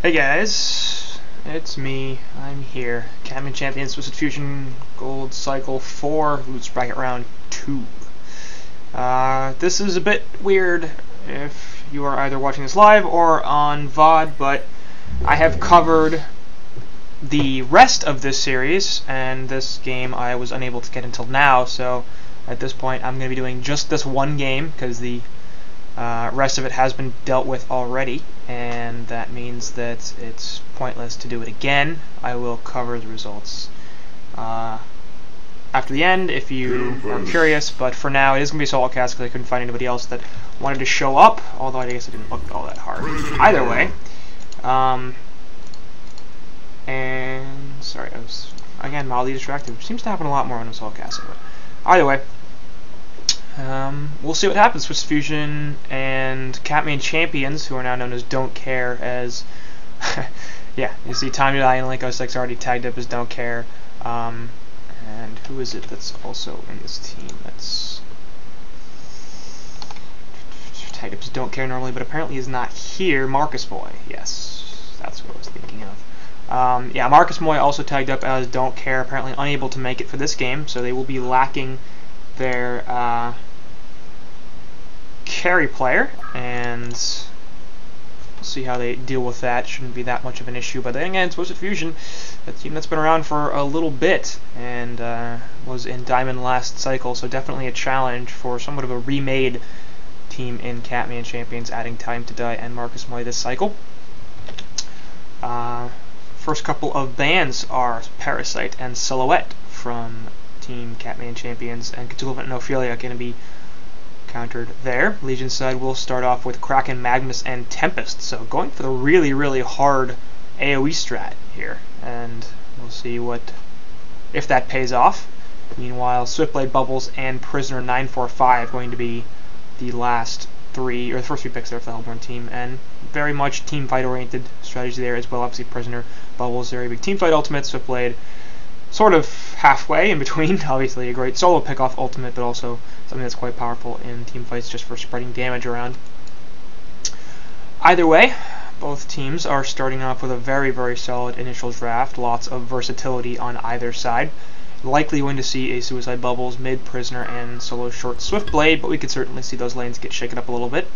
Hey guys, it's me. I'm here. Catman Champions Twisted Fusion Gold Cycle 4, Loot Bracket Round 2. This is a bit weird if you are either watching this live or on VOD, but I have covered the rest of this series, and this game I was unable to get until now, so at this point I'm going to be doing just this one game, because the rest of it has been dealt with already, and that means that it's pointless to do it again. I will cover the results after the end if you are curious, but for now it is going to be a solo cast because I couldn't find anybody else that wanted to show up, although I guess it didn't look all that hard. Either way, and sorry, I was again mildly distracted, which seems to happen a lot more when I'm solo casting, but either way, we'll see what happens with Fusion and Catman Champions, who are now known as Don't Care, as yeah, you see Time to Die and Link 06 already tagged up as Don't Care, and who is it that's also in this team that's tagged up as Don't Care normally, but apparently is not here? Marcus Boy, yes, that's what I was thinking of. Yeah, Marcus Moy also tagged up as Don't Care, apparently unable to make it for this game, so they will be lacking their carry player, and we'll see how they deal with that. Shouldn't be that much of an issue, but then again, Twisted Fusion, a team that's been around for a little bit and was in Diamond last cycle, so definitely a challenge for somewhat of a remade team in Catman Champions, adding Time to Die and Marcus Moy this cycle. First couple of bans are Parasite and Silhouette from Team Catman Champions, and Cthulhu and Ophelia are going to be countered there. Legion side will start off with Kraken, Magnus, and Tempest, so going for the really hard AoE strat here, and we'll see if that pays off. Meanwhile, Swiftblade, Bubbles, and Prisoner 945 going to be the last three, or the first three picks there for the Hellborn team, and very much team fight oriented strategy there as well. Obviously Prisoner, Bubbles, very big team fight ultimate, Swiftblade sort of halfway in between, obviously a great solo pick-off ultimate, but also something that's quite powerful in team fights just for spreading damage around. Either way, both teams are starting off with a very solid initial draft, lots of versatility on either side. Likely going to see a Suicide Bubbles, mid Prisoner, and solo short Swiftblade, but we could certainly see those lanes get shaken up a little bit.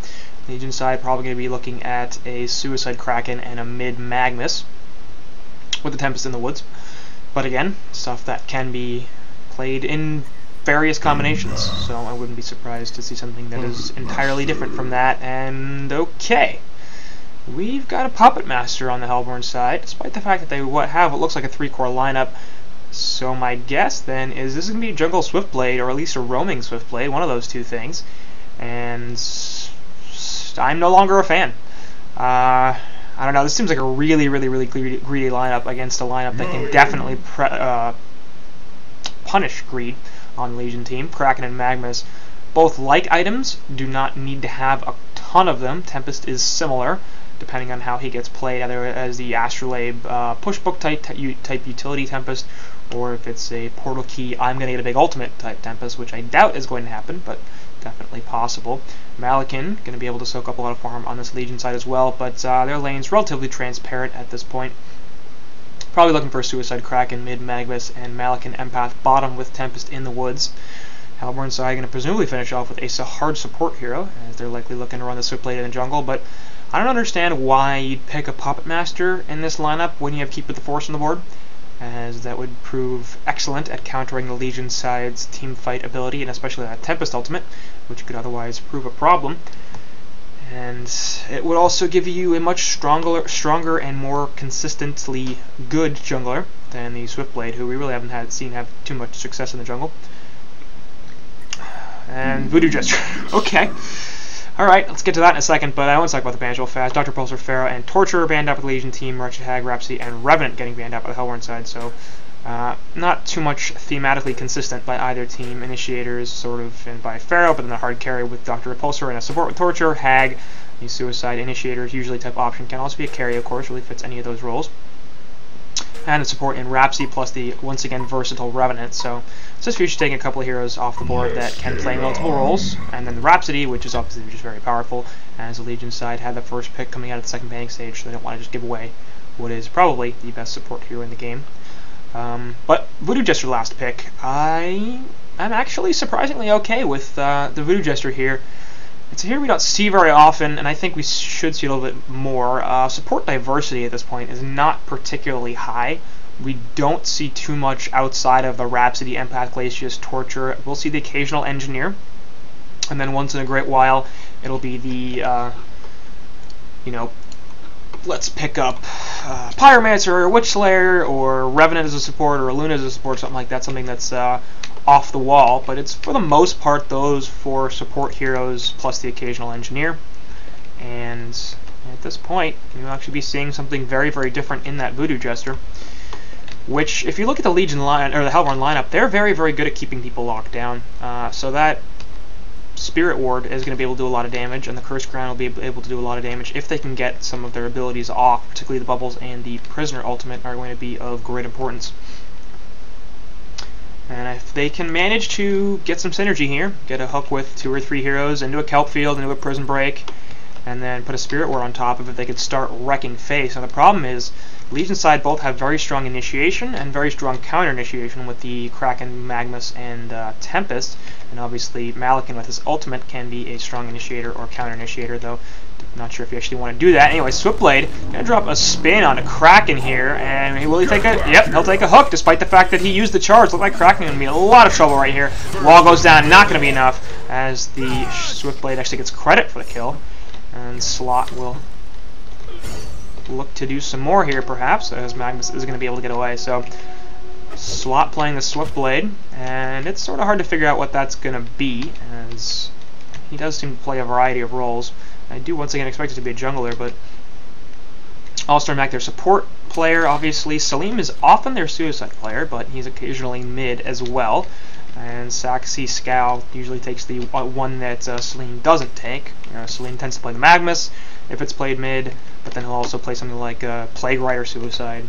Legion side probably going to be looking at a Suicide Kraken and a mid Magnus, with the Tempest in the woods. But again, stuff that can be played in various combinations, so I wouldn't be surprised to see something that is entirely different from that. And okay, we've got a Puppet Master on the Hellborn side, despite the fact that they have what looks like a 3-core lineup. So my guess then is this is going to be Jungle Swiftblade, or at least a roaming Swiftblade, one of those two things. And I'm no longer a fan. I don't know, this seems like a really greedy lineup against a lineup that can definitely punish greed on the Legion team. Kraken and Magnus both like items, do not need to have a ton of them. Tempest is similar, depending on how he gets played, either as the Astrolabe pushbook type utility Tempest, or if it's a portal key, I'm going to get a big ultimate type Tempest, which I doubt is going to happen, but definitely possible. Malakin going to be able to soak up a lot of farm on this Legion side as well, but their lane's relatively transparent at this point. Probably looking for a Suicide Kraken, mid Magnus, and Malakin Empath bottom with Tempest in the woods. Hellborn side going to presumably finish off with a hard support hero, as they're likely looking to run the Swiftblade in the jungle, but I don't understand why you'd pick a Puppet Master in this lineup when you have Keep with the Force on the board, as that would prove excellent at countering the Legion side's team fight ability, and especially that Tempest ultimate, which could otherwise prove a problem. And it would also give you a much stronger and more consistently good jungler than the Swiftblade, who we really haven't seen have too much success in the jungle. And Voodoo Gesture. Okay. Alright, let's get to that in a second, but I want to talk about the bans real fast. Dr. Pulsar, Pharaoh, and Torture banned out with the Legion team, Wretched Hag, Rhapsody, and Revenant getting banned out by the Hellborn side, so not too much thematically consistent by either team. Initiators sort of, and by Pharaoh, but then the hard carry with Dr. Repulsor and a support with Torture. Hag, the Suicide Initiators, usually type option, can also be a carry, of course, really fits any of those roles. and the support in Rhapsody, plus the, once again, versatile Revenant. So TwFu should take a couple of heroes off the board that can play multiple roles, and then the Rhapsody, which is obviously just very powerful, as the Legion side had the first pick coming out of the second banning stage, so they don't want to just give away what is probably the best support hero in the game. But Voodoo Jester last pick. I'm actually surprisingly okay with the Voodoo Jester here. It's a hero we don't see very often, and I think we should see a little bit more. Support diversity at this point is not particularly high. We don't see too much outside of the Rhapsody, Empath, Glacius, Torture. We'll see the occasional Engineer, and then once in a great while, it'll be the, let's pick up Pyromancer or Witch Slayer or Revenant as a support or Luna as a support, something like that, something that's off the wall, but it's for the most part those four support heroes plus the occasional Engineer. And at this point, you'll actually be seeing something very, very different in that Voodoo Jester, which, if you look at the Legion line or the Hellborn lineup, they're very, very good at keeping people locked down. So that Spirit Ward is going to be able to do a lot of damage, and the Curse Crown will be able to do a lot of damage if they can get some of their abilities off. Particularly the Bubbles and the Prisoner Ultimate are going to be of great importance. And if they can manage to get some synergy here, get a hook with 2 or 3 heroes into a Kelp Field, into a Prison Break, and then put a Spirit Ward on top of it, they could start wrecking face. Now the problem is, Legion side both have very strong initiation and very strong counter initiation with the Kraken, Magnus, and Tempest, and obviously Malakin with his ultimate can be a strong initiator or counter initiator, though not sure if you actually want to do that. Anyway, Swiftblade gonna drop a spin on a Kraken here, and will he take a? Yep, he'll take a hook, despite the fact that he used the charge. Looks like Kraken gonna be in a lot of trouble right here. Wall goes down, not gonna be enough, as the Swiftblade actually gets credit for the kill, and Slot will look to do some more here, perhaps, as Magnus is going to be able to get away. So Slot playing the Swiftblade, and it's sort of hard to figure out what that's going to be, as he does seem to play a variety of roles. I do once again expect it to be a jungler, but All-Star Mac, their support player, obviously. Salim is often their suicide player, but he's occasionally mid as well. And Saxy Scowl usually takes the one that Salim doesn't take. Salim tends to play the Magnus if it's played mid, but then he'll also play something like Plague Rider Suicide.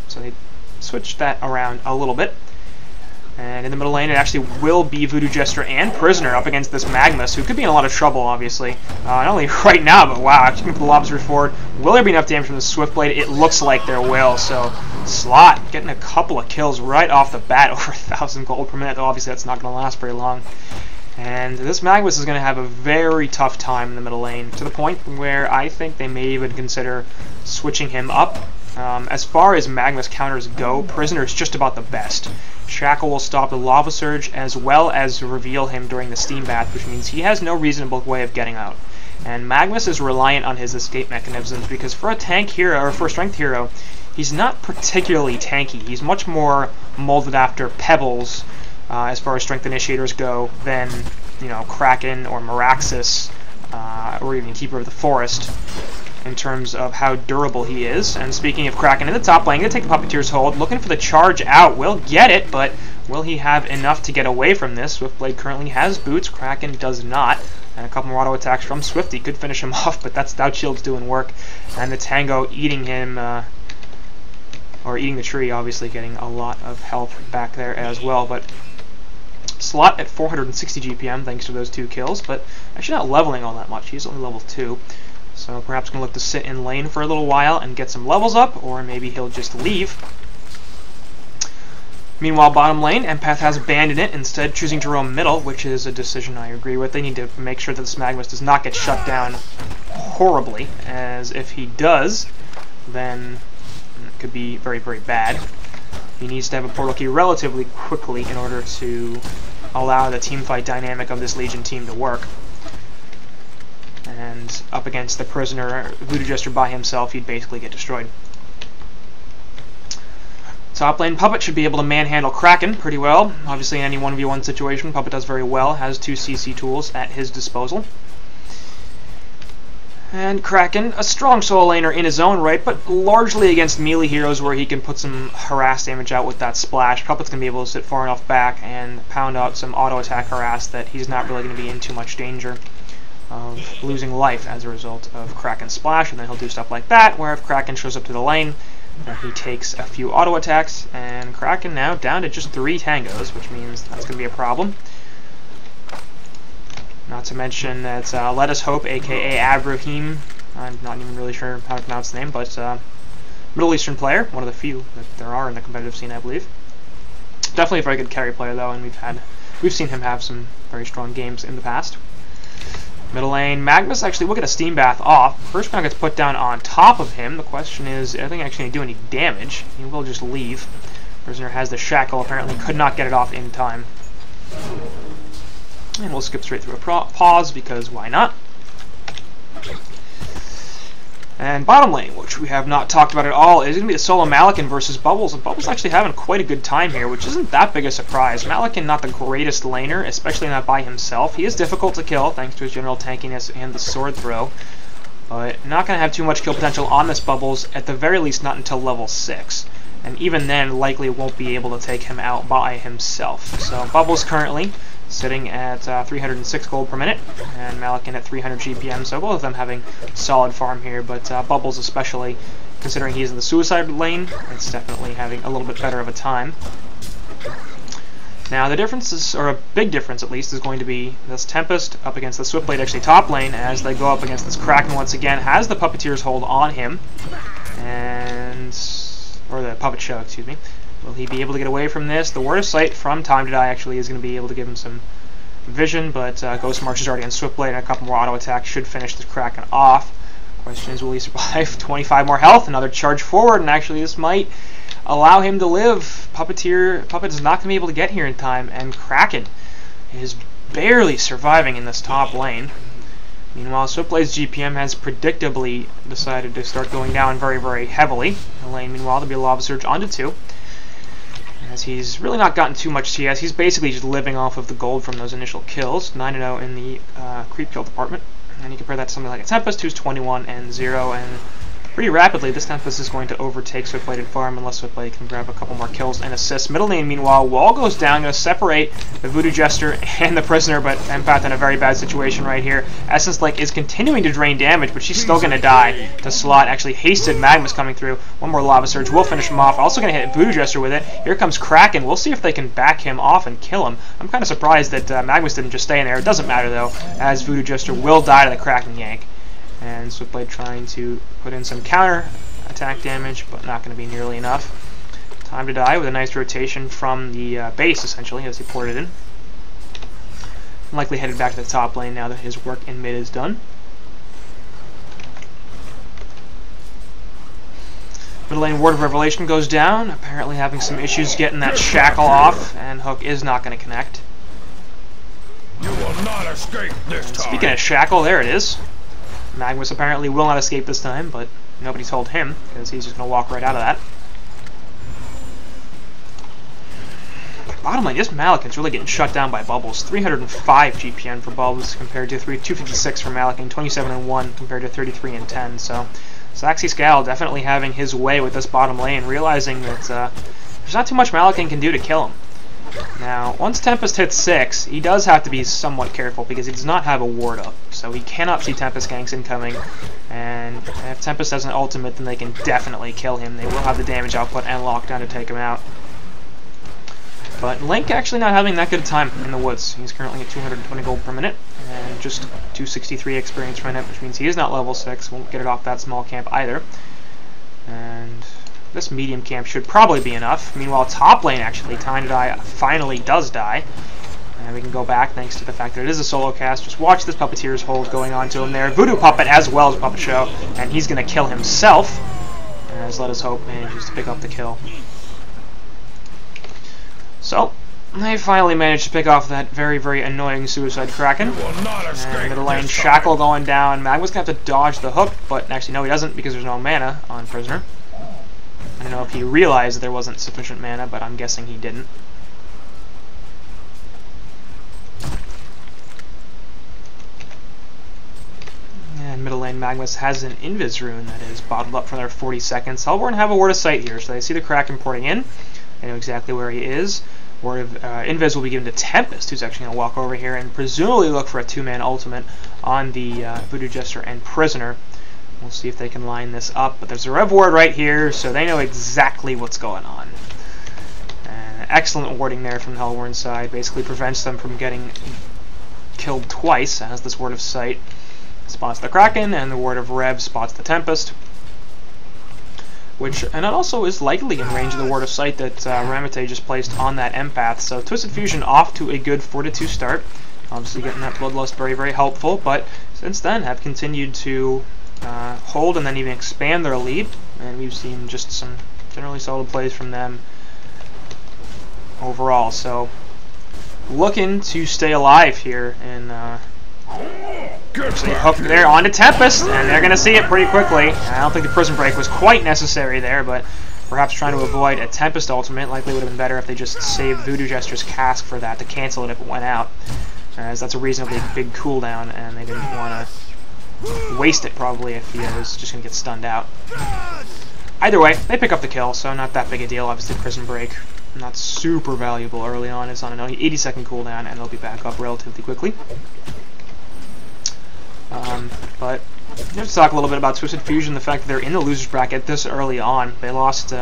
So they switched that around a little bit. And in the middle lane, it actually will be Voodoo Jester and Prisoner up against this Magnus, who could be in a lot of trouble, obviously. Not only right now, but wow, actually put the lobsters forward. Will there be enough damage from the Swiftblade? It looks like there will. So Slot getting a couple of kills right off the bat, over 1,000 gold per minute, though obviously that's not going to last very long. And this Magnus is going to have a very tough time in the middle lane, to the point where I think they may even consider switching him up. As far as Magnus counters go, Prisoner is just about the best. Shackle will stop the Lava Surge as well as reveal him during the Steam Bath, which means he has no reasonable way of getting out. And Magnus is reliant on his escape mechanisms, because for a tank hero, or for a strength hero, he's not particularly tanky. He's much more molded after Pebbles, as far as strength initiators go, than, Kraken or Meraxis, or even Keeper of the Forest, in terms of how durable he is. And speaking of Kraken in the top lane, going to take the Puppeteer's hold, looking for the charge out, will get it, but will he have enough to get away from this? Swiftblade currently has boots, Kraken does not, and a couple more auto attacks from Swifty could finish him off, but that's Stout Shield's doing work, and the Tango eating him, or eating the tree, obviously getting a lot of health back there as well. But Slot at 460 GPM thanks to those 2 kills, but actually not leveling all that much. He's only level 2. So perhaps going to look to sit in lane for a little while and get some levels up, or maybe he'll just leave. Meanwhile, bottom lane, Empath has abandoned it, instead choosing to roam middle, which is a decision I agree with. They need to make sure that this Magnus does not get shut down horribly, as if he does, then it could be very, very bad. He needs to have a portal key relatively quickly in order to allow the teamfight dynamic of this Legion team to work. And up against the Prisoner, Voodoo Jester by himself, he'd basically get destroyed. Top lane, Puppet should be able to manhandle Kraken pretty well. Obviously, in any 1v1 situation, Puppet does very well, has 2 CC tools at his disposal. And Kraken, a strong solo laner in his own right, but largely against melee heroes where he can put some harass damage out with that splash. Puppet's going to be able to sit far enough back and pound out some auto attack harass that he's not really going to be in too much danger of losing life as a result of Kraken's splash, and then he'll do stuff like that, where if Kraken shows up to the lane, And he takes a few auto attacks, and Kraken now down to just 3 tangos, which means that's going to be a problem. Not to mention that Let Us Hope, aka Abraham, I'm not even really sure how to pronounce the name, but Middle Eastern player, one of the few that there are in the competitive scene, I believe. Definitely a very good carry player though, and we've seen him have some very strong games in the past. Middle lane, Magnus actually will get a Steam Bath off. First round gets put down on top of him. The question is, I think actually going to do any damage. He will just leave. Prisoner has the shackle, apparently could not get it off in time. And we'll skip straight through a pause, because why not? And bottom lane, which we have not talked about at all, is going to be the solo Malakin versus Bubbles. And Bubbles actually having quite a good time here, which isn't that big a surprise. Malakin not the greatest laner, especially not by himself. He is difficult to kill, thanks to his general tankiness and the sword throw. But not going to have too much kill potential on this Bubbles, at the very least not until level 6. And even then, likely won't be able to take him out by himself. So Bubbles currently sitting at 306 gold per minute, and Malakin at 300 GPM, so both of them having solid farm here, but Bubbles especially, considering he's in the suicide lane, it's definitely having a little bit better of a time. Now the difference, or a big difference at least, is going to be this Tempest up against the Swiftblade, actually top lane, as they go up against this Kraken once again, has the Puppeteer's hold on him, or the Puppet Show, excuse me. Will he be able to get away from this? The Word of Sight from Time to Die actually is going to be able to give him some vision, but Ghost March is already on Swiftblade, and a couple more auto attacks should finish this Kraken off. Question is, will he survive? 25 more health, another charge forward, and actually this might allow him to live. Puppet is not going to be able to get here in time, and Kraken is barely surviving in this top lane. Meanwhile, Swiftblade's GPM has predictably decided to start going down very, very heavily. The lane, meanwhile, to be a Lava Surge onto 2. As he's really not gotten too much CS, he's basically just living off of the gold from those initial kills. 9-0 in the creep kill department. And you compare that to something like a Tempest, who's 21 and 0, and pretty rapidly this Tempest is going to overtake Swiftblade and farm unless Swiftblade can grab a couple more kills and assists. Middle lane, meanwhile, wall goes down, going to separate the Voodoo Jester and the Prisoner, but Empath in a very bad situation right here. Essence Link is continuing to drain damage, but she's still going to die. The slot actually hasted Magnus coming through. One more Lava Surge will finish him off. Also going to hit Voodoo Jester with it. Here comes Kraken. We'll see if they can back him off and kill him. I'm kind of surprised that Magnus didn't just stay in there. It doesn't matter though, as Voodoo Jester will die to the Kraken yank. And Swiftblade trying to put in some counter attack damage, but not going to be nearly enough. Time to Die with a nice rotation from the base, essentially, as he poured it in. Likely headed back to the top lane now that his work in mid is done. Middle lane Word of Revelation goes down, apparently having some issues getting that shackle off, and Hook is not going to connect. You will not escape this time. Speaking of shackle, there it is. Magnus apparently will not escape this time, but nobody told him, because he's just going to walk right out of that. Bottom line, this Malakin's really getting shut down by Bubbles. 305 GPM for Bubbles compared to 256 for Malakin, 27 and 1 compared to 33 and 10. So Saxy Scal definitely having his way with this bottom lane, realizing that there's not too much Malakin can do to kill him. Now, once Tempest hits 6, he does have to be somewhat careful because he does not have a ward up, so he cannot see Tempest ganks incoming, and if Tempest has an ultimate, then they can definitely kill him. They will have the damage output and lockdown to take him out. But Link actually not having that good a time in the woods. He's currently at 220 gold per minute, and just 263 experience per minute, which means he is not level 6, won't get it off that small camp either. And this medium camp should probably be enough. Meanwhile, top lane actually, Time to Die finally does die. And we can go back thanks to the fact that it is a solo cast. Just watch this Puppeteer's hold going on to him there. Voodoo Puppet as well as Puppet Show. And he's going to kill himself. As Let Us Hope manages to pick up the kill. So, they finally managed to pick off that very, very annoying Suicide Kraken. And middle lane Shackle going down. Magnus going to have to dodge the hook, but actually no he doesn't because there's no mana on Prisoner. I don't know if he realized that there wasn't sufficient mana, but I'm guessing he didn't. And middle lane Magnus has an Invis rune that is bottled up for another 40 seconds. Hellborn have a Word of Sight here, so they see the Kraken porting in. They know exactly where he is. Word of Invis will be given to Tempest, who's actually going to walk over here and presumably look for a 2-man ultimate on the Voodoo Jester and Prisoner. We'll see if they can line this up, but there's a Rev Ward right here, so they know exactly what's going on. And excellent warding there from the Hellborn side, basically prevents them from getting killed twice, as this Ward of Sight spots the Kraken, and the Ward of Rev spots the Tempest. And it also is likely in range of the Ward of Sight that Ramate just placed on that Empath. So Twisted Fusion off to a good 4-2 start. Obviously getting that Bloodlust very, very helpful, but since then have continued to hold and then even expand their lead, and we've seen just some generally solid plays from them overall. So looking to stay alive here, and actually hooked there onto Tempest, and they're going to see it pretty quickly. I don't think the Prison Break was quite necessary there, but perhaps trying to avoid a Tempest ultimate likely would have been better if they just saved Voodoo Jester's Cask for that to cancel it if it went out, as that's a reasonably big cooldown, and they didn't want to waste it probably if he was just going to get stunned out. Either way, they pick up the kill, so not that big a deal. Obviously, Prison Break not super valuable early on. It's on an 80-second cooldown, and it'll be back up relatively quickly. But let's talk a little bit about Twisted Fusion, the fact that they're in the losers bracket this early on. They lost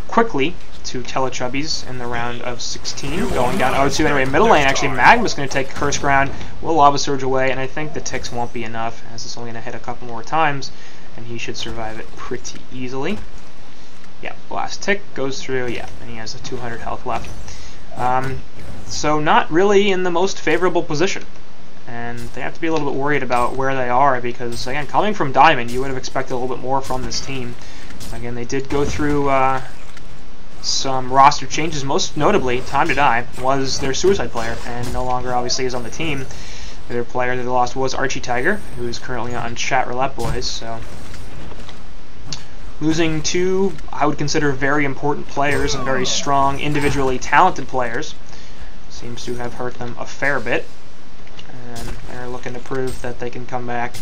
quickly to Teletubbies in the round of 16, going down 0-2. Anyway, middle lane, actually, Magma's going to take Curse Ground, will Lava Surge away, and I think the ticks won't be enough, as it's only going to hit a couple more times, and he should survive it pretty easily. Yeah, last tick goes through, yeah, and he has a 200 health left. So not really in the most favorable position. And they have to be a little bit worried about where they are, because, again, coming from Diamond, you would have expected a little bit more from this team. Again, they did go through some roster changes. Most notably, Time to Die was their Suicide player, and no longer, obviously, is on the team. The other player that they lost was Archie Tiger, who is currently on Chat Roulette Boys, so losing two, I would consider, very important players and very strong, individually talented players seems to have hurt them a fair bit. And they're looking to prove that they can come back,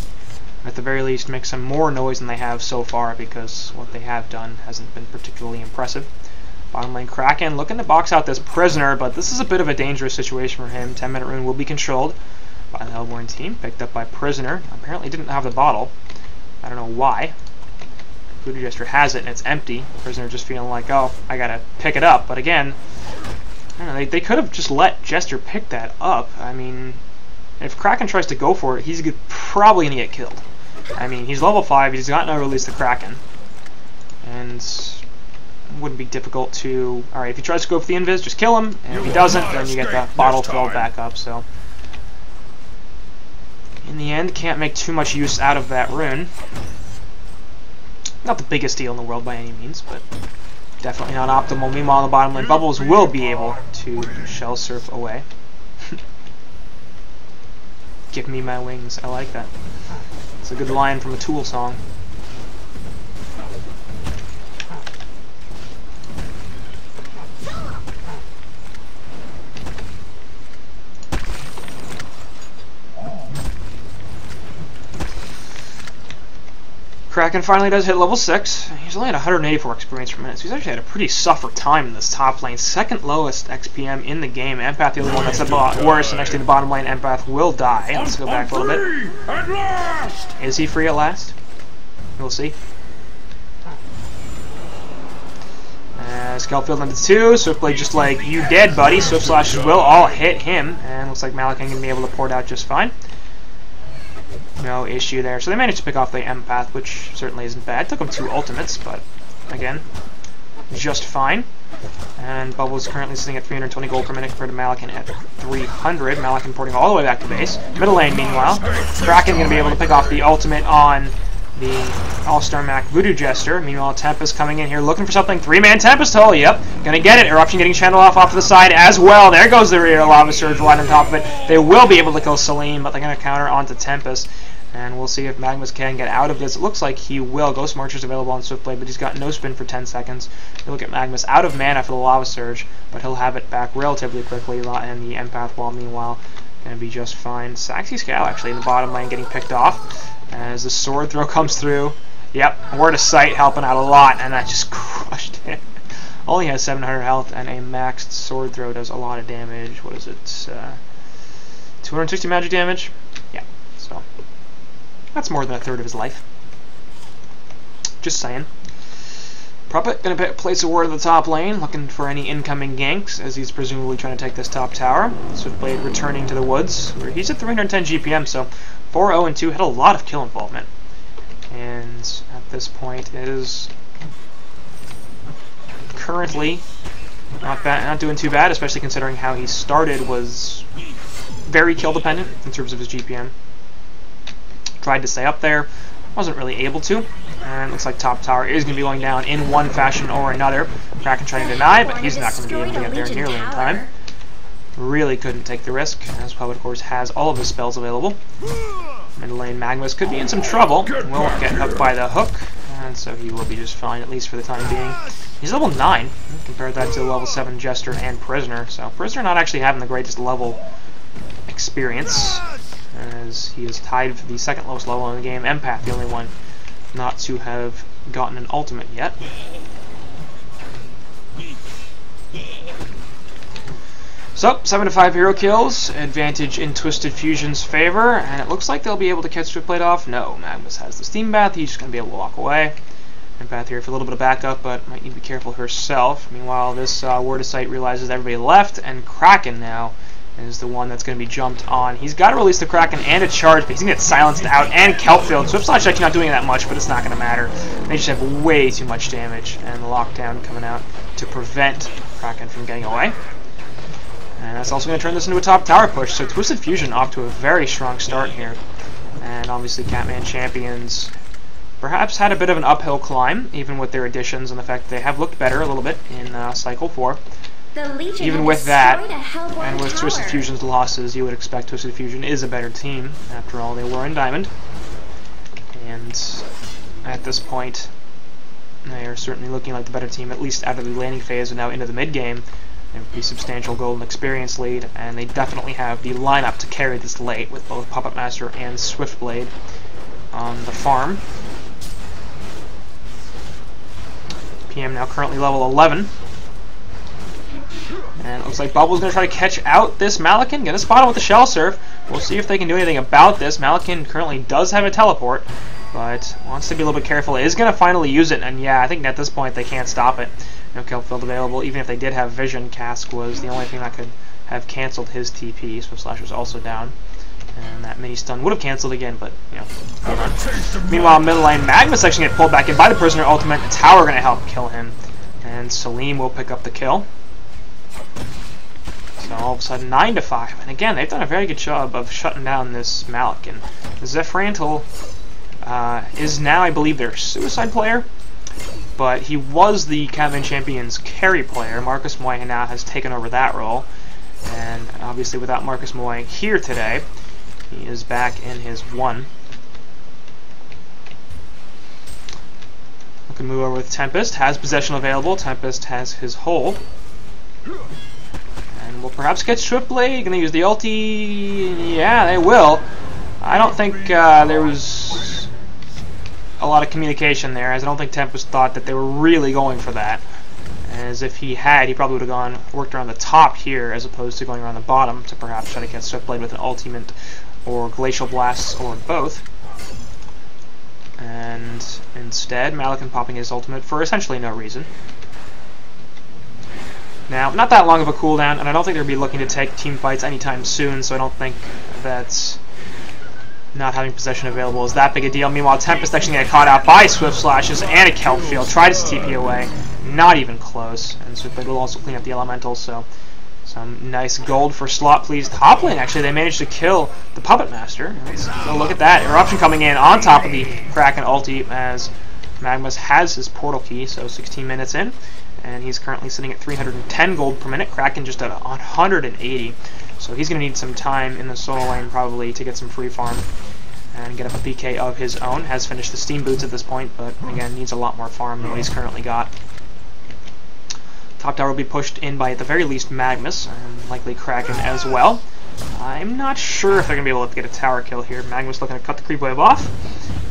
at the very least make some more noise than they have so far, because what they have done hasn't been particularly impressive. Bottom lane Kraken looking to box out this Prisoner, but this is a bit of a dangerous situation for him. 10-minute rune will be controlled by the Hellborn team, picked up by Prisoner. Apparently didn't have the bottle. I don't know why. Voodoo Jester has it and it's empty. Prisoner just feeling like, oh, I gotta pick it up. But again, I don't know, they could have just let Jester pick that up. I mean, if Kraken tries to go for it, he's probably going to get killed. I mean, he's level 5, he's got no release the Kraken. And it wouldn't be difficult to... Alright, if he tries to go for the Invis, just kill him. And if he doesn't, then you get the bottle filled back up. So, in the end, can't make too much use out of that rune. Not the biggest deal in the world by any means, but definitely not optimal. Meanwhile, in the bottom lane, Bubbles will be able to Shell Surf away. Give me my wings. I like that. It's a good line from a Tool song. Kraken finally does hit level 6. He's only at 184 experience per minute, so he's actually had a pretty suffer time in this top lane. Second lowest XPM in the game. Empath, the other one that's a lot worse, and actually the bottom lane, Empath will die. Let's go back a little bit. At last! Is he free at last? We'll see. Skullfield into 2. Swiftblade just like, you dead, buddy. Swift Slashes will all hit him, and looks like Malachi can be able to port out just fine. No issue there. So they managed to pick off the Empath, which certainly isn't bad. Took them 2 ultimates, but again, just fine. And Bubbles currently sitting at 320 gold per minute compared to Malakin at 300. Malakin porting all the way back to base. Middle lane, meanwhile, Kraken going to be able to pick off the ultimate on the All-Star Mac Voodoo Jester. Meanwhile, Tempest coming in here looking for something. 3-man Tempest hole, yep. Gonna get it. Eruption getting channeled off to the side as well. There goes the rear Lava Surge right on top of it. They will be able to kill Salim, but they're gonna counter onto Tempest. And we'll see if Magmas can get out of this. It looks like he will. Ghost Marcher's available on Swiftblade, but he's got no spin for 10 seconds. You look at Magmas out of mana for the Lava Surge, but he'll have it back relatively quickly, and the Empath Wall, meanwhile, going to be just fine. Saxy Scowl, actually, in the bottom lane getting picked off as the sword throw comes through. Yep, Word of Sight helping out a lot, and that just crushed it. Only has 700 health, and a maxed sword throw does a lot of damage. What is it? 260 magic damage? Yeah, so that's more than a third of his life. Just saying. Puppet gonna place a ward in the top lane, looking for any incoming ganks, as he's presumably trying to take this top tower. Swiftblade returning to the woods, where he's at 310 GPM, so 4-0 and 2 had a lot of kill involvement. And at this point is currently not doing too bad, especially considering how he started was very kill dependent in terms of his GPM. Tried to stay up there, wasn't really able to, and looks like top tower is going to be going down in one fashion or another. Kraken trying to deny, but he's not going to be able to get there nearly in time. Really couldn't take the risk, as Puppet of course has all of his spells available. Mid lane Magmus could be in some trouble, will get hooked by the hook, and so he will be just fine, at least for the time being. He's level 9, compare that to level 7 Jester and Prisoner, so Prisoner not actually having the greatest level experience, as he is tied for the second lowest level in the game. Empath, the only one not to have gotten an ultimate yet. So, 7-5 hero kills, advantage in Twisted Fusion's favor, and it looks like they'll be able to catch Swiftblade off. No, Magmus has the Steam Bath, he's just going to be able to walk away. Empath here for a little bit of backup, but might need to be careful herself. Meanwhile, this Word of Sight realizes everybody left, and Kraken now is the one that's going to be jumped on. He's got to release the Kraken and a charge, but he's going to get silenced out and Kelpfield. Swift Slash actually not doing that much, but it's not going to matter. They just have way too much damage, and the lockdown coming out to prevent Kraken from getting away. And that's also going to turn this into a top tower push, so Twisted Fusion off to a very strong start here. And obviously Catman champions perhaps had a bit of an uphill climb, even with their additions and the fact that they have looked better a little bit in Cycle 4. Even with that, and with Twisted Fusion's losses, you would expect Twisted Fusion is a better team. After all, they were in Diamond. And at this point, they are certainly looking like the better team, at least out of the laning phase and now into the mid-game. There would be substantial golden experience lead, and they definitely have the lineup to carry this late, with both Puppet Master and Swiftblade on the farm. PM now currently level 11. And it looks like Bubble's going to try to catch out this Malakin. Going to spot him with the Shell Surf. We'll see if they can do anything about this. Malakin currently does have a teleport, but wants to be a little bit careful. Is going to finally use it, and yeah, I think at this point they can't stop it. No Kelpfield available. Even if they did have Vision, Cask was the only thing that could have canceled his TP. Swift Slash was also down. And that mini stun would have canceled again, but, you know. Meanwhile, middle lane, Magmus actually get pulled back in by the Prisoner ultimate. The tower going to help kill him. And Salim will pick up the kill. So all of a sudden, 9-5. And again, they've done a very good job of shutting down this Malakin. Zephyrantel is now, I believe, their suicide player. But he was the Catman Champions carry player. Marcus Moy now has taken over that role. And obviously without Marcus Moy here today, he is back in his 1. We can move over with Tempest. Has possession available. Tempest has his hole. And we'll perhaps get Swiftblade. Gonna use the ulti. Yeah, they will. I don't think there was a lot of communication there, as I don't think Tempest thought that they were really going for that. As if he had, he probably would have worked around the top here as opposed to going around the bottom to perhaps try to get Swiftblade with an ultimate or Glacial Blasts or both. And instead, Malakin popping his ultimate for essentially no reason. Now, not that long of a cooldown, and I don't think they'll be looking to take team fights anytime soon, so I don't think that not having possession available is that big a deal. Meanwhile, Tempest actually get caught out by Swift Slashes and a Kelpfield. Tried his TP away. Not even close. And Swiftblade will also clean up the elementals, so some nice gold for slot please. Top lane, actually, they managed to kill the Puppet Master. Let's look at that. Eruption coming in on top of the Kraken ulti as Magmus has his portal key, so 16 minutes in. And he's currently sitting at 310 gold per minute. Kraken just at 180. So he's going to need some time in the solo lane probably to get some free farm and get up a PK of his own. Has finished the Steam Boots at this point, but again, needs a lot more farm than what he's currently got. Top tower will be pushed in by at the very least Magmus, and likely Kraken as well. I'm not sure if they're going to be able to get a tower kill here. Magmus looking to cut the creep wave off,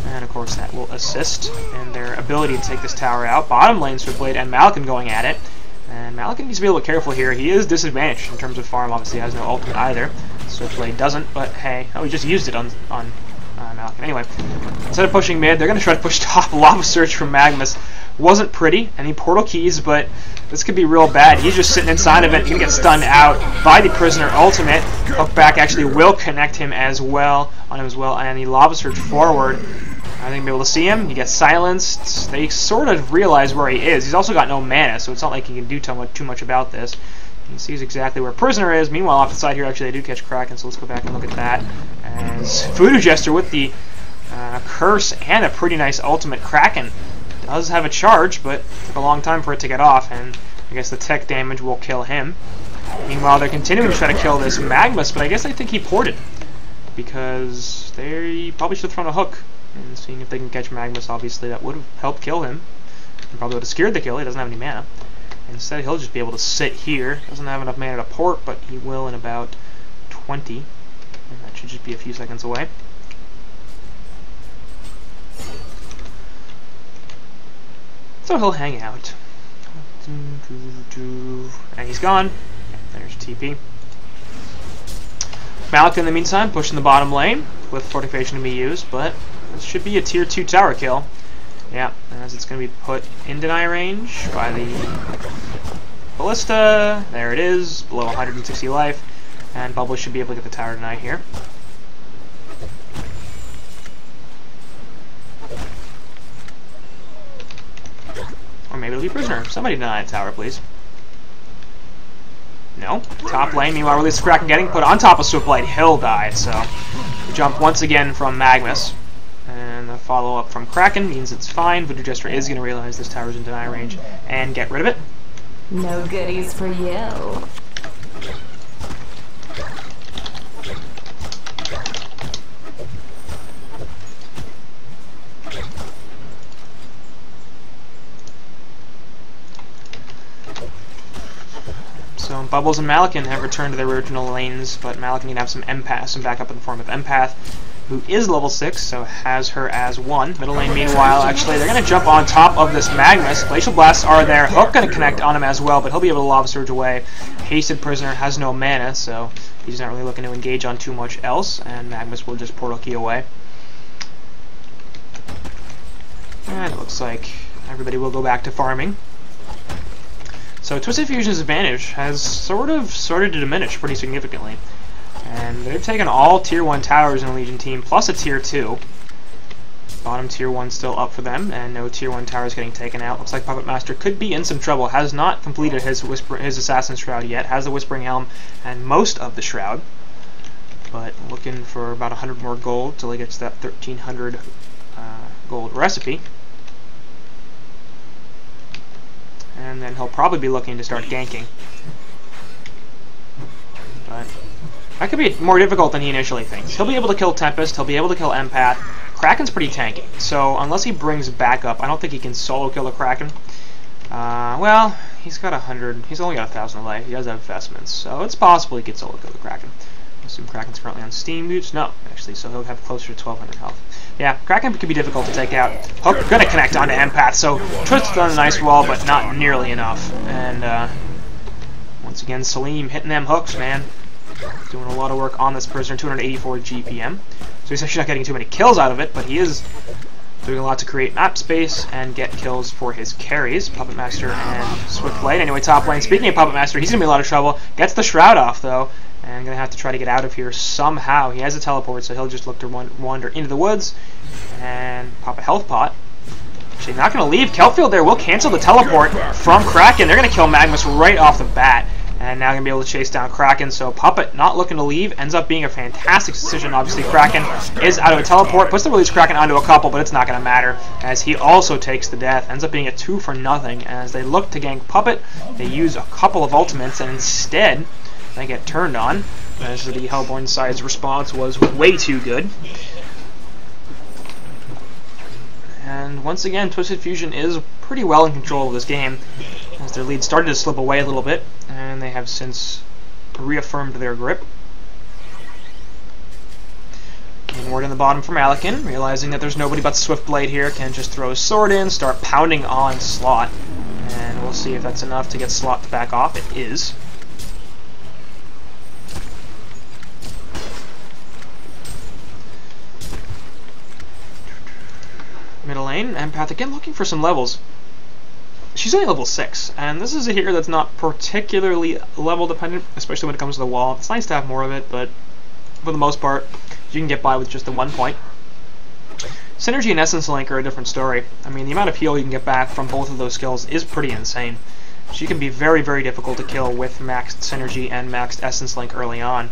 and of course that will assist in their ability to take this tower out. Bottom lane, Swiftblade and Malakin going at it. And Malakin needs to be a little careful here. He is disadvantaged in terms of farm. Obviously, he has no ultimate either. Swiftblade doesn't, but hey, oh, he just used it on Malkin. Anyway, instead of pushing mid, they're going to try to push top. Lava Surge from Magnus. Wasn't pretty. Any portal keys, but this could be real bad. He's just sitting inside of it. He's going to get stunned out by the Prisoner ultimate. Hook back actually will connect him as well, and the Lava Surge forward. I think we'll be able to see him. He gets silenced. They sort of realize where he is. He's also got no mana, so it's not like he can do too much about this. He sees exactly where Prisoner is. Meanwhile, off the side here, actually, they do catch Kraken, so let's go back and look at that. As Voodoo Jester with the Curse and a pretty nice ultimate. Kraken does have a charge, but it took a long time for it to get off, and I guess the tech damage will kill him. Meanwhile, they're continuing to try to kill this Magnus, but I guess I think he ported, because they probably should have thrown a hook, and seeing if they can catch Magnus, obviously, that would have helped kill him, and probably would have scared the kill. He doesn't have any mana. Instead, he'll just be able to sit here. Doesn't have enough mana to port, but he will in about 20, and that should just be a few seconds away. So he'll hang out. And he's gone. There's TP. Malkin, in the meantime, pushing the bottom lane with fortification to be used, but this should be a tier 2 tower kill. Yeah, as it's going to be put in deny range by the Ballista. There it is, below 160 life. And Bubble should be able to get the tower deny here. Or maybe it'll be Prisoner. Somebody deny a tower, please. No. Top lane, meanwhile, release Kraken getting put on top of Swiftblade. He'll die, so jump once again from Magnus. And the follow-up from Kraken means it's fine. Voodoo Jester is going to realize this tower's in deny range and get rid of it. No goodies for you. So Bubbles and Malkin have returned to their original lanes, but Malkin can have some empath, some backup in the form of Empath, who is level 6, so has her as 1. Middle lane, meanwhile, actually, they're going to jump on top of this Magnus. Glacial Blasts are there. Hook going to connect on him as well, but he'll be able to Lava Surge away. Hasted Prisoner has no mana, so he's not really looking to engage on too much else, and Magnus will just Portal Key away. And it looks like everybody will go back to farming. So Twisted Fusion's advantage has sort of started to diminish pretty significantly. And they've taken all tier 1 towers in the Legion team, plus a tier 2. Bottom tier 1 still up for them, and no tier 1 towers getting taken out. Looks like Puppet Master could be in some trouble. Has not completed his Assassin's Shroud yet. Has the Whispering Helm and most of the Shroud. But looking for about 100 more gold till he gets that 1300 gold recipe. And then he'll probably be looking to start ganking. But that could be more difficult than he initially thinks. He'll be able to kill Tempest, he'll be able to kill Empath. Kraken's pretty tanky, so unless he brings backup, I don't think he can solo kill a Kraken. Well, he's got 100, he's only got 1,000 life, he does have investments, so it's possible he could solo kill the Kraken. I assume Kraken's currently on Steam boots? No, actually, so he'll have closer to 1,200 health. Yeah, Kraken could be difficult to take out. Hook gonna connect onto Empath, so Twist's done a nice wall, but not nearly enough. And once again, Salim hitting them hooks, man. Doing a lot of work on this Prisoner, 284 GPM. So he's actually not getting too many kills out of it, but he is doing a lot to create map space and get kills for his carries. Puppet Master and Swiftblade. Anyway, top lane. Speaking of Puppet Master, he's gonna be in a lot of trouble. Gets the Shroud off though. And going to have to try to get out of here somehow. He has a teleport, so he'll just look to wander into the woods and pop a health pot. Actually, not going to leave. Kelpfield there will cancel the teleport from Kraken. They're going to kill Magnus right off the bat. And now going to be able to chase down Kraken. So Puppet not looking to leave. Ends up being a fantastic decision. Obviously, Kraken is out of a teleport. Puts the release Kraken onto a couple, but it's not going to matter. As he also takes the death. Ends up being a 2 for nothing. As they look to gank Puppet, they use a couple of ultimates. And instead, they get turned on, as the Hellborn side's response was way too good. And once again, Twisted Fusion is pretty well in control of this game, as their lead started to slip away a little bit, and they have since reaffirmed their grip. And word in the bottom from Alekin, realizing that there's nobody but Swiftblade here, can just throw his sword in, start pounding on Slot, and we'll see if that's enough to get Slot to back off. It is. lane. Empath again looking for some levels. She's only level 6, and this is a hero that's not particularly level dependent, especially when it comes to the wall. It's nice to have more of it, but for the most part, you can get by with just the 1 point. Synergy and Essence Link are a different story. I mean, the amount of heal you can get back from both of those skills is pretty insane. She can be very, very difficult to kill with maxed Synergy and maxed Essence Link early on.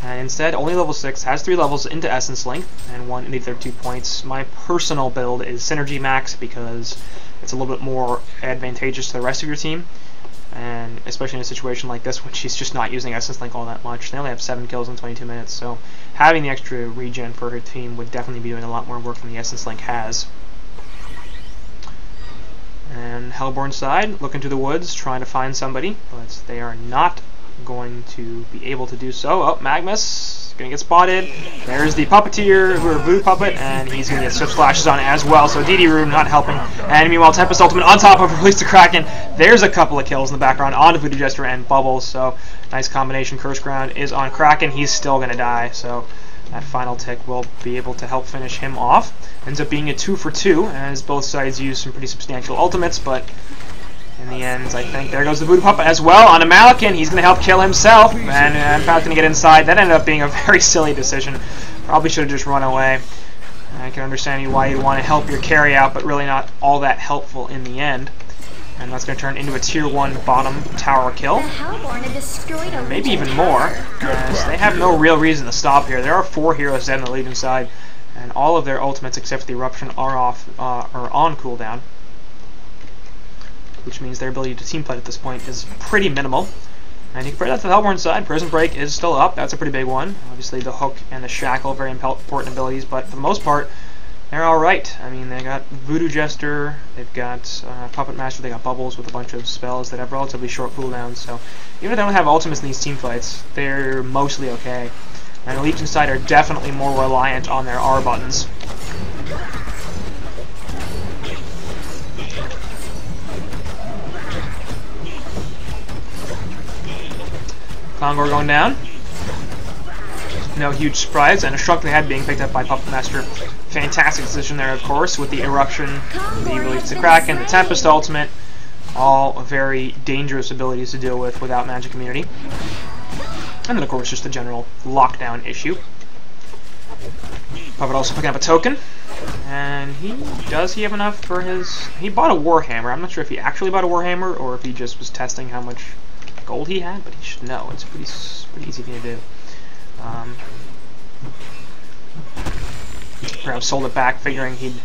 And instead, only level 6, has 3 levels into Essence Link, and 1 into their 2 points. My personal build is Synergy Max because it's a little bit more advantageous to the rest of your team. And especially in a situation like this when she's just not using Essence Link all that much. They only have 7 kills in 22 minutes, so having the extra regen for her team would definitely be doing a lot more work than the Essence Link has. And Hellborn side, looking to the woods, trying to find somebody, but they are not going to be able to do so. Oh, Magnus gonna get spotted. There's the Puppeteer, or Voodoo Puppet, and he's gonna get Swift Slashes on as well, so DD Rune not helping. And meanwhile, Tempest Ultimate on top of Release the Kraken. There's a couple of kills in the background on Voodoo Jester and Bubbles, so nice combination. Curse Ground is on Kraken. He's still gonna die, so that final tick will be able to help finish him off. Ends up being a 2 for 2, as both sides use some pretty substantial ultimates, but in the end, I think there goes the Voodoo Puppet as well on a Malakin. He's going to help kill himself, and Empath going to get inside. That ended up being a very silly decision. Probably should have just run away. I can understand why you'd want to help your carry out, but really not all that helpful in the end. And that's going to turn into a tier 1 bottom tower kill. Maybe even more, as they have no real reason to stop here. There are 4 heroes dead on the Legion side, and all of their ultimates except for the Eruption are on cooldown, which means their ability to teamfight at this point is pretty minimal. And you compare that to the Hellborn side, Prison Break is still up. That's a pretty big one. Obviously the Hook and the Shackle, very important abilities, but for the most part, they're alright. I mean, they got Voodoo Jester, they've got Puppet Master, they got Bubbles with a bunch of spells that have relatively short cooldowns, so even if they don't have ultimates in these teamfights, they're mostly okay. And the Legion side are definitely more reliant on their R buttons. Kongor going down. No huge surprise, and a Shrunk the Head being picked up by Puppet Master. Fantastic decision there, of course, with the Eruption, the Release the Kraken, the Tempest Ultimate. All very dangerous abilities to deal with without Magic Immunity. And then, of course, just the general lockdown issue. Puppet also picking up a token. And does he have enough for his... He bought a Warhammer. I'm not sure if he actually bought a Warhammer or if he just was testing how much gold he had, but he should know. It's a pretty easy thing to do. Perhaps sold it back, figuring he'd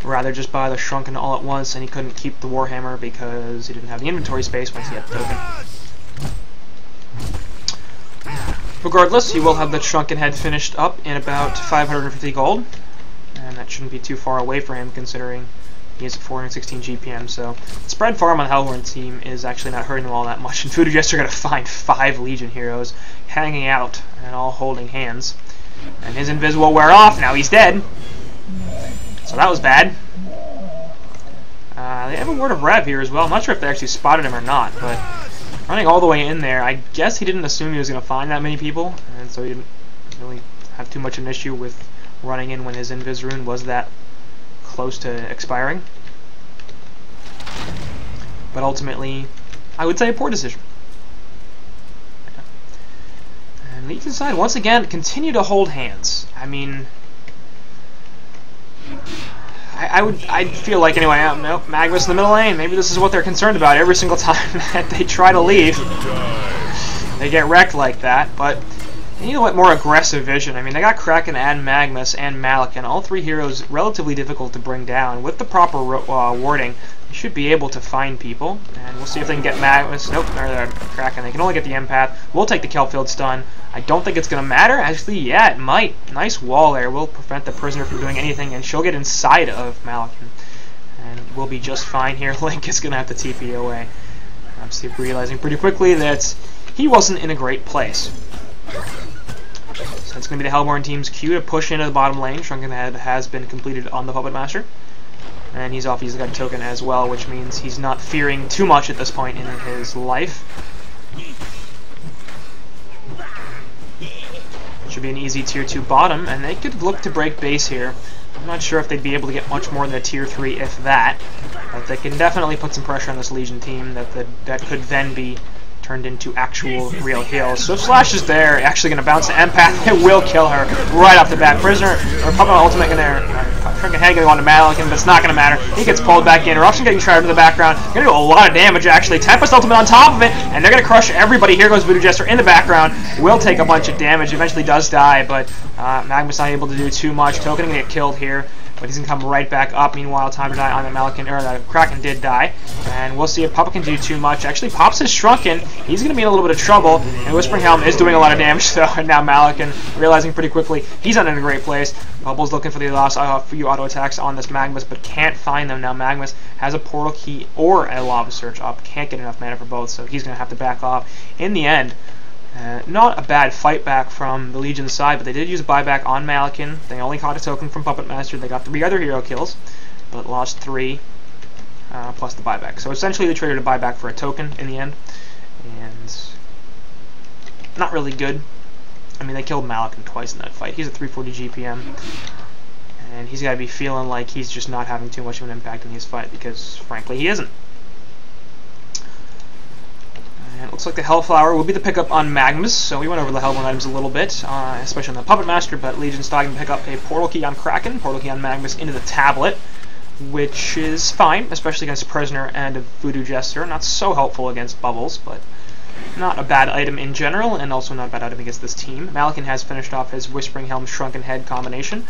rather just buy the Shrunken all at once, and he couldn't keep the Warhammer because he didn't have the inventory space once he had the token. Regardless, he will have the Shrunken Head finished up in about 550 gold, and that shouldn't be too far away for him considering he is at 416 GPM, so spread farm on the Hellborn team is actually not hurting them all that much, and Voodoo Jester going to find 5 Legion heroes hanging out and all holding hands. And his invis will wear off, now he's dead. So that was bad. They have a Word of Rev here as well. I'm not sure if they actually spotted him or not, but running all the way in there, I guess he didn't assume he was going to find that many people, and so he didn't really have too much of an issue with running in when his invis rune was that close to expiring. But ultimately, I would say a poor decision. And Legion side, once again, continue to hold hands. I mean, I'd feel like, anyway, nope, Magnus in the middle lane. Maybe this is what they're concerned about every single time that they try to leave. They get wrecked like that, but they need a little more aggressive vision. I mean, they got Kraken and Magnus and Malakin, all 3 heroes relatively difficult to bring down. With the proper warding, they should be able to find people, and we'll see if they can get Magnus. Nope, they're Kraken. They can only get the Empath. We'll take the Kelpfield stun. I don't think it's going to matter. Actually, yeah, it might. Nice wall there. Will prevent the prisoner from doing anything, and she'll get inside of Malakin. And we'll be just fine here. Link is going to have to TP away. Obviously realizing pretty quickly that he wasn't in a great place. So it's going to be the Hellborn team's cue to push into the bottom lane. Shrunken Head has been completed on the Puppet Master. And he's off. He's got a token as well, which means he's not fearing too much at this point in his life. Should be an easy tier 2 bottom, and they could look to break base here. I'm not sure if they'd be able to get much more than a tier 3, if that. But they can definitely put some pressure on this Legion team that could then be turned into actual real heals. Swift Slash is there, actually going to bounce the Empath. It will kill her right off the bat. Prisoner, or Puppet Ultimate in there. Freaking head going on to Malkin, but it's not going to matter. He gets pulled back in. Eruption getting trapped in the background. Going to do a lot of damage, actually. Tempest Ultimate on top of it, and they're going to crush everybody. Here goes Voodoo Jester in the background. Will take a bunch of damage. Eventually does die, but Magma's not able to do too much. Token going to get killed here, but he's going to come right back up. Meanwhile, time to die on the Malkin, or the Kraken did die. And we'll see if Puppet can do too much. Actually, Pops is shrunken. He's going to be in a little bit of trouble. And Whispering Helm is doing a lot of damage, though. And now Malkin, realizing pretty quickly, he's not in a great place. Bubbles looking for the last few auto attacks on this Magmus, but can't find them. Now Magmus has a Portal Key or a Lava Surge up. Can't get enough mana for both, so he's going to have to back off. In the end, not a bad fight back from the Legion side, but they did use a buyback on Malkin. They only caught a token from Puppet Master. They got 3 other hero kills, but lost 3 plus the buyback. So essentially they traded a buyback for a token in the end, and not really good. I mean, they killed Malkin twice in that fight. He's at 340 GPM, and he's got to be feeling like he's just not having too much of an impact in his fight, because frankly he isn't. And it looks like the Hellflower will be the pickup on Magmus, so we went over the Hellborn items a little bit, especially on the Puppet Master, but Legion's starting to pick up a Portal Key on Kraken, Portal Key on Magmus into the tablet, which is fine, especially against a Prisoner and a Voodoo Jester. Not so helpful against Bubbles, but not a bad item in general, and also not a bad item against this team. Malkin has finished off his Whispering Helm Shrunken Head combination,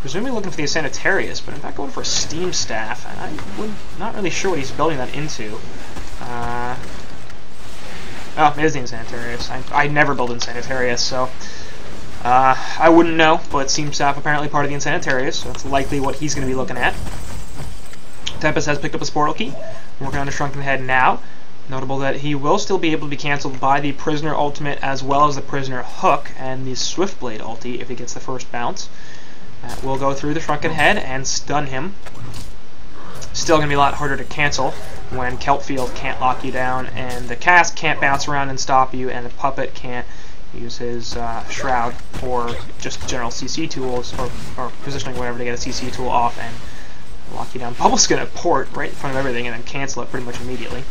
presumably looking for the Sanitarius, but in fact going for a Steam Staff, and I'm not really sure what he's building that into. Oh, it is the Insanitarius. I never build Insanitarius, so I wouldn't know, but Steam Staff apparently part of the Insanitarius, so that's likely what he's going to be looking at. Tempest has picked up his Portal Key, working on the Shrunken Head now. Notable that he will still be able to be cancelled by the Prisoner Ultimate as well as the Prisoner Hook and the Swiftblade ulti if he gets the first bounce. That will go through the Shrunken Head and stun him. Still going to be a lot harder to cancel when Kelp Field can't lock you down, and the Cast can't bounce around and stop you, and the Puppet can't use his Shroud or just general CC tools or positioning whatever to get a CC tool off and lock you down. Bubble's going to port right in front of everything and then cancel it pretty much immediately.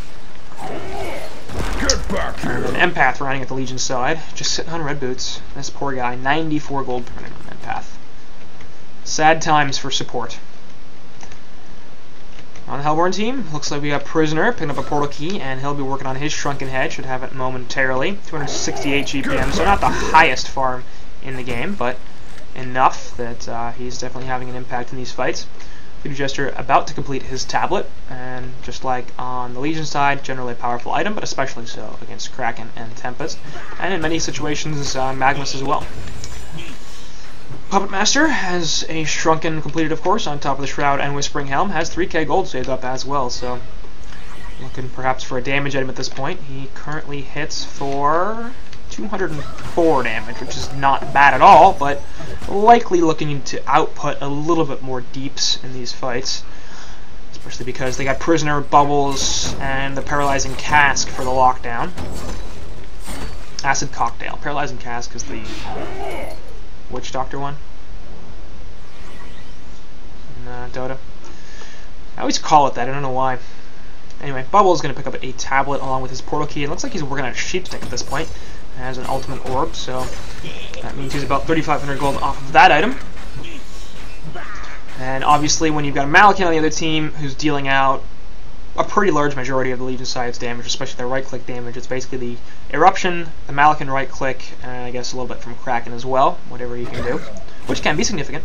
Get back here! And an Empath running at the Legion side, just sitting on red boots. This poor guy, 94 gold per minute on Empath. Sad times for support. On the Hellborn team, looks like we got Prisoner picking up a Portal Key, and he'll be working on his Shrunken Head. Should have it momentarily. 268 GPM, so not the highest farm in the game, but enough that he's definitely having an impact in these fights. Voodoo Jester about to complete his tablet, and just like on the Legion side, generally a powerful item, but especially so against Kraken and Tempest, and in many situations Magmus as well. Puppet Master has a Shrunken completed, of course, on top of the Shroud and Whispering Helm, has 3k gold saved up as well, so looking perhaps for a damage item at this point. He currently hits for 204 damage, which is not bad at all, but likely looking to output a little bit more deeps in these fights, especially because they got Prisoner, Bubbles, and the Paralyzing Cask for the lockdown. Acid Cocktail. Paralyzing Cask is the Witch Doctor one in Dota. I always call it that, I don't know why. Anyway, Bubble is going to pick up a tablet along with his Portal Key. It looks like he's working on a Sheepstick at this point. Has an ultimate orb, so that means he's about 3,500 gold off of that item. And obviously when you've got a Malkin on the other team who's dealing out a pretty large majority of the Legion side's damage, especially their right-click damage, it's basically the Eruption, the Malkin right-click, and I guess a little bit from Kraken as well, whatever you can do, which can be significant.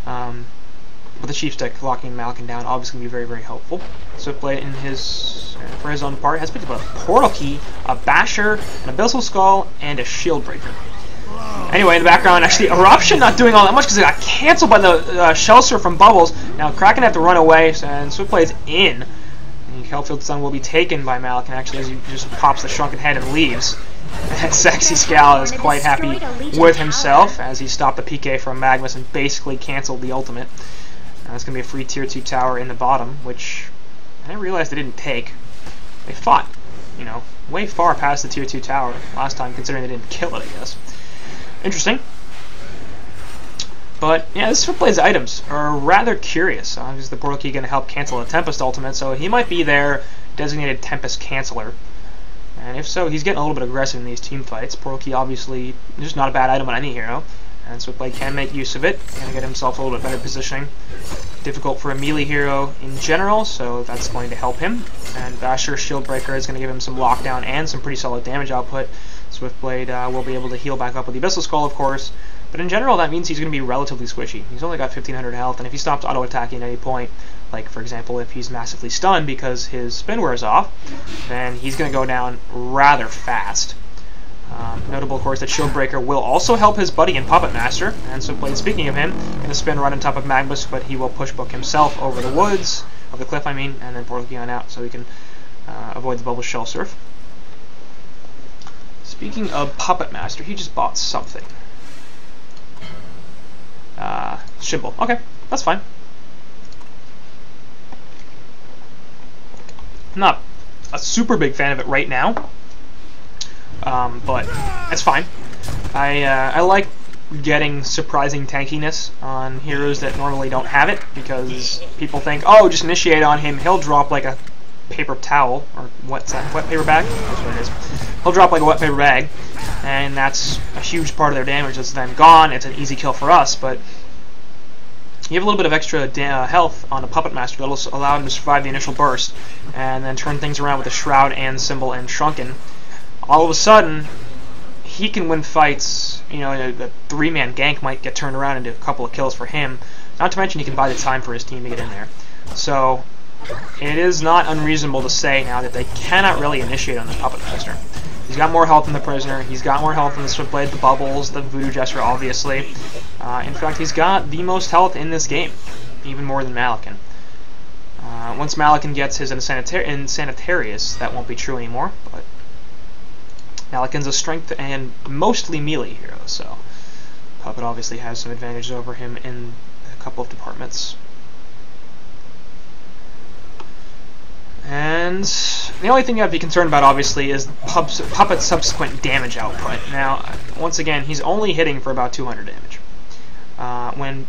But the Sheepstick locking Malkin down obviously can be very, very helpful. Swiftblade in his, for his own part, has picked up a Portal Key, a Basher, an Abyssal Skull, and a Shield Breaker. Anyway, in the background, actually, Eruption not doing all that much because it got cancelled by the Shell Surf from Bubbles. Now Kraken had to run away, and Swiftblade's in. And Hellfield's Sun will be taken by Malkin, actually, as he just pops the Shrunken Head and leaves. And Sexy Scal is quite happy with himself, as he stopped the PK from Magmus and basically cancelled the ultimate. That's going to be a free tier 2 tower in the bottom, which I didn't realize they didn't take. They fought, you know, way far past the tier 2 tower last time, considering they didn't kill it, I guess. Interesting. But yeah, this Switchblade's items are rather curious. Is the Portal Key going to help cancel a Tempest ultimate? So he might be their designated Tempest canceller. And if so, he's getting a little bit aggressive in these team fights. Portal Key obviously just not a bad item on any hero. And Switchblade can make use of it and get himself a little bit better positioning. Difficult for a melee hero in general, so that's going to help him. And Basher Shieldbreaker is going to give him some lockdown and some pretty solid damage output. Swiftblade will be able to heal back up with the Abyssal Skull, of course. But in general, that means he's going to be relatively squishy. He's only got 1500 health, and if he stops auto-attacking at any point, like for example if he's massively stunned because his spin wears off, then he's going to go down rather fast. Notable, of course, that Shieldbreaker will also help his buddy in Puppet Master, and Swiftblade, speaking of him, going to spin right on top of Magnus, but he will push book himself over the woods, over the cliff I mean, and then Portal Key on out so he can avoid the Bubble Shell Surf. Speaking of Puppet Master, he just bought something. Shimble. Okay, that's fine. I'm not a super big fan of it right now, but that's fine. I like getting surprising tankiness on heroes that normally don't have it, because people think, oh, just initiate on him, he'll drop like a paper towel, or what's that, wet paper bag? That's what it is. He'll drop like a wet paper bag, and that's a huge part of their damage that's then gone. It's an easy kill for us, but you have a little bit of extra health on a Puppet Master that'll allow him to survive the initial burst, and then turn things around with a Shroud and Symbol and Shrunken. All of a sudden, he can win fights. You know, the three-man gank might get turned around into a couple of kills for him. Not to mention he can buy the time for his team to get in there. So it is not unreasonable to say now that they cannot really initiate on the Puppet Master. He's got more health than the Prisoner. He's got more health than the Swiftblade, the Bubbles, the Voodoo Jester, obviously. In fact, he's got the most health in this game, even more than Malakin. Once Malakin gets his Insanitarius, that won't be true anymore, but Malakin's a strength and mostly melee hero, so Puppet obviously has some advantages over him in a couple of departments. And the only thing you have to be concerned about, obviously, is Puppet's subsequent damage output. Now, once again, he's only hitting for about 200 damage. When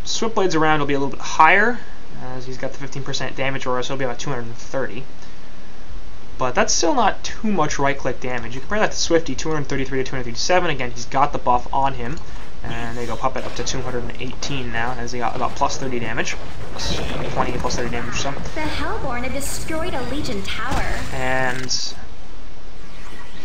Swiftblade's around, it'll be a little bit higher, as he's got the 15% damage aura, so it'll be about 230. But that's still not too much right-click damage. You compare that to Swifty, 233 to 237. Again, he's got the buff on him. And there you go, Puppet up to 218 now, as he got about plus 30 damage. Plus 20, plus 30 damage or so. The Hellborn had destroyed a Legion tower. And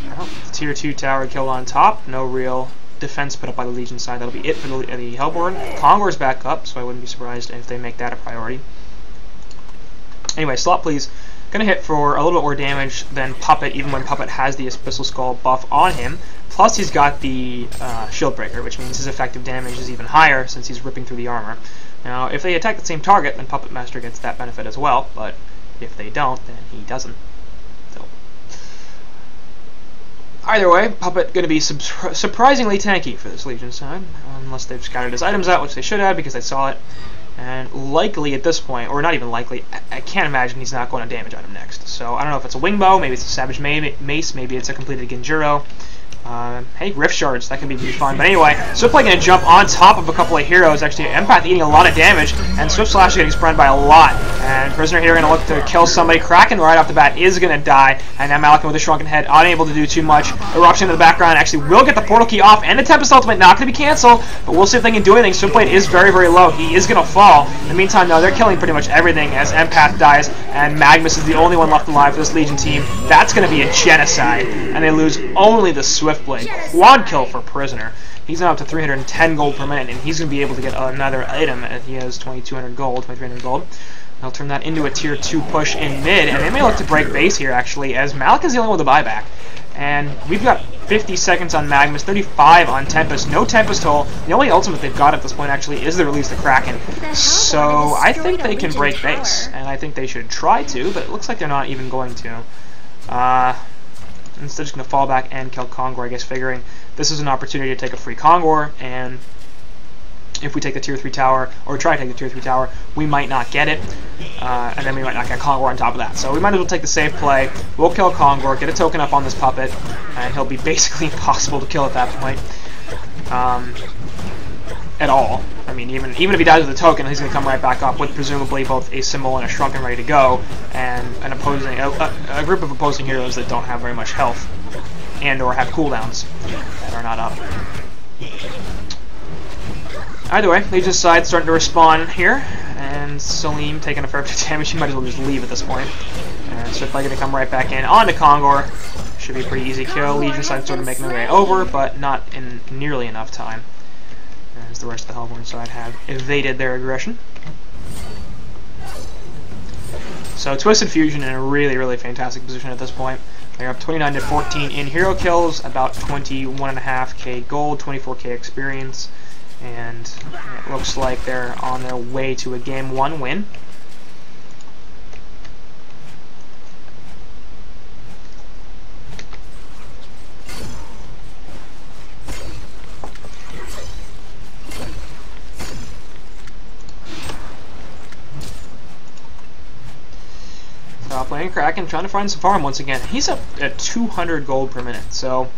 well, the Tier 2 tower killed on top. No real defense put up by the Legion side. That'll be it for the Hellborn. Kongor's back up, so I wouldn't be surprised if they make that a priority. Anyway, Slot Please. Gonna hit for a little bit more damage than Puppet, even when Puppet has the Abyssal Skull buff on him. Plus, he's got the Shieldbreaker, which means his effective damage is even higher since he's ripping through the armor. Now, if they attack the same target, then Puppet Master gets that benefit as well, but if they don't, then he doesn't. So, either way, Puppet going to be surprisingly tanky for this Legion side, unless they've scattered his items out, which they should have because they saw it. And likely at this point, or not even likely, I can't imagine he's not going to damage item next. So I don't know if it's a Wingbow, maybe it's a Savage Mace, maybe it's a completed Genjuro. Hey, Rift Shards, that can be really fun. But anyway, Swiftblade going to jump on top of a couple of heroes. Actually, Empath eating a lot of damage, and Swift Slash getting spread by a lot. And Prisoner here going to look to kill somebody. Kraken right off the bat is going to die, and now Malakin with a Shrunken Head, unable to do too much. Eruption in the background actually will get the Portal Key off, and the Tempest Ultimate not going to be canceled, but we'll see if they can do anything. Swiftblade is very, very low. He is going to fall. In the meantime, though, they're killing pretty much everything as Empath dies, and Magnus is the only one left alive for this Legion team. That's going to be a genocide, and they lose only the Swiftblade. Quad kill for Prisoner. He's now up to 310 gold per minute, and he's going to be able to get another item. He has 2200 gold, 2300 gold. They'll turn that into a tier 2 push in mid, and they may look to break base here, actually, as Malik is the only one with a buyback. And we've got 50 seconds on Magnus, 35 on Tempest, no Tempest Hole. The only ultimate they've got at this point, actually, is the release the Kraken. So I think they can break base, and I think they should try to, but it looks like they're not even going to. Instead, just going to fall back and kill Kongor, I guess, figuring this is an opportunity to take a free Kongor, and if we take the tier 3 tower, or try to take the tier 3 tower, we might not get it, and then we might not get Kongor on top of that. So we might as well take the safe play. We'll kill Kongor, get a token up on this Puppet, and he'll be basically impossible to kill at that point. at all. I mean, even if he dies with a token, he's going to come right back up with presumably both a symbol and a shrunken ready to go, and an opposing a group of opposing heroes that don't have very much health and or have cooldowns that are not up. Either way, Legion's side starting to respawn here, and Salim taking a fair bit of damage. He might as well just leave at this point. And Swift going to come right back in onto Kongor. Should be a pretty easy kill. Legion side sort of making their way over, but not in nearly enough time, as the rest of the Hellborn side have evaded their aggression. So Twisted Fusion in a really, really fantastic position at this point. They're up 29 to 14 in hero kills, about 21.5k gold, 24k experience, and it looks like they're on their way to a Game 1 win. Top lane Kraken trying to find some farm once again. He's up at 200 gold per minute, so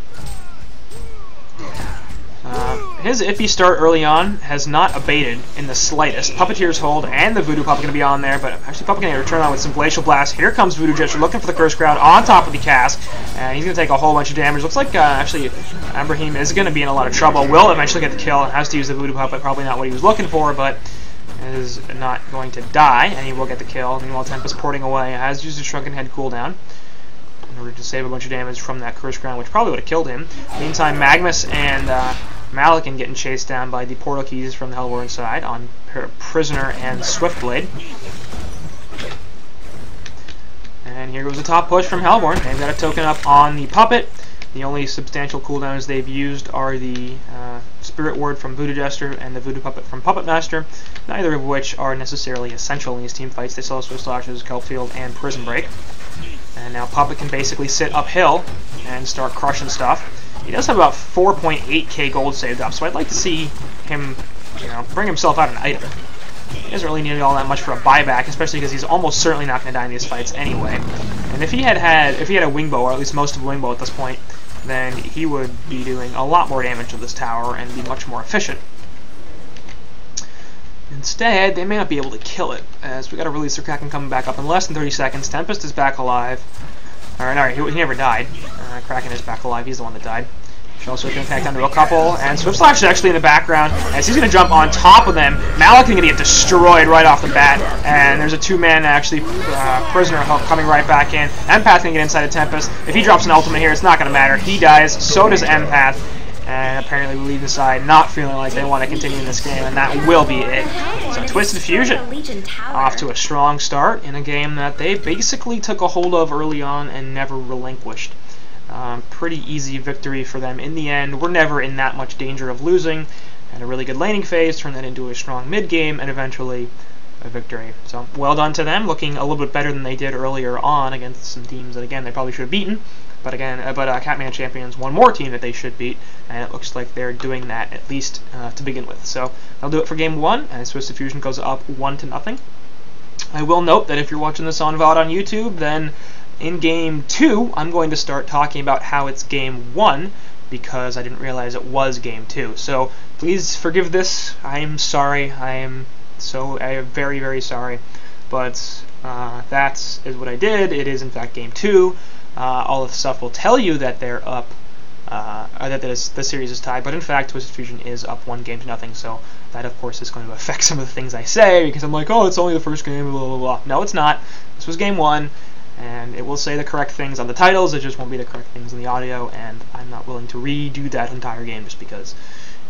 his iffy start early on has not abated in the slightest. Puppeteer's hold and the Voodoo Puppet going to be on there, but actually Puppet going to return on with some Glacial Blast. Here comes Voodoo Gesture looking for the Curse Crowd on top of the cask, and he's going to take a whole bunch of damage. Looks like actually Ambrahim is going to be in a lot of trouble. Will eventually get the kill and has to use the Voodoo Puppet. Probably not what he was looking for, but is not going to die, and he will get the kill. Meanwhile, Tempest porting away, has used his Shrunken Head cooldown in order to save a bunch of damage from that Curse Crown, which probably would have killed him. Meantime, Magnus and Malakin getting chased down by the Portal Keys from the Hellborn side on Prisoner and Swiftblade. And here goes the top push from Hellborn. They've got a token up on the Puppet. The only substantial cooldowns they've used are the Spirit Word from Voodoo Jester and the Voodoo Puppet from Puppet Master, neither of which are necessarily essential in these team fights. They still have Swift Slashes, Kelp Field, and Prison Break. And now Puppet can basically sit uphill and start crushing stuff. He does have about 4.8k gold saved up, so I'd like to see him, bring himself out an item. He doesn't really need all that much for a buyback, especially because he's almost certainly not going to die in these fights anyway. And if he had a Wingbow, or at least most of a Wingbow at this point, then he would be doing a lot more damage to this tower and be much more efficient. Instead, they may not be able to kill it, as we got to release their Kraken coming back up in less than 30 seconds. Tempest is back alive. Alright, he never died. Kraken is back alive, he's the one that died. Shell Swift can connect onto a couple, and Swift Slash is actually in the background, as he's going to jump on top of them. Malik is going to get destroyed right off the bat, and there's a two-man, actually, Prisoner Hook coming right back in. Empath going to get inside of Tempest. If he drops an ultimate here, it's not going to matter. He dies, so does Empath, and apparently we leave the side not feeling like they want to continue in this game, and that will be it. So Twisted Fusion off to a strong start in a game that they basically took a hold of early on and never relinquished. Pretty easy victory for them in the end. We're never in that much danger of losing. Had a really good laning phase, turned that into a strong mid game, and eventually a victory. So well done to them, looking a little bit better than they did earlier on against some teams that again they probably should have beaten. But again, Catman Champions one more team that they should beat, and it looks like they're doing that at least to begin with. So that'll do it for game 1, and Twisted Fusion goes up 1-0. I will note that if you're watching this on VOD on YouTube, then in Game 2, I'm going to start talking about how it's Game 1, because I didn't realize it was Game 2. So please forgive this. I'm sorry. I am very, very sorry. But that is what I did. It is, in fact, Game 2. All of the stuff will tell you that they're up, that the series is tied, but in fact, Twisted Fusion is up 1-0, so that, of course, is going to affect some of the things I say, because I'm like, oh, it's only the first game, blah, blah, blah. No, it's not. This was Game 1. And it will say the correct things on the titles, it just won't be the correct things in the audio, and I'm not willing to redo that entire game just because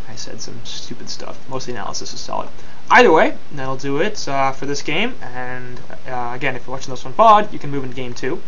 I said some stupid stuff. Most of the analysis is solid. Either way, that'll do it for this game, and again, if you're watching this on VOD, you can move into Game 2.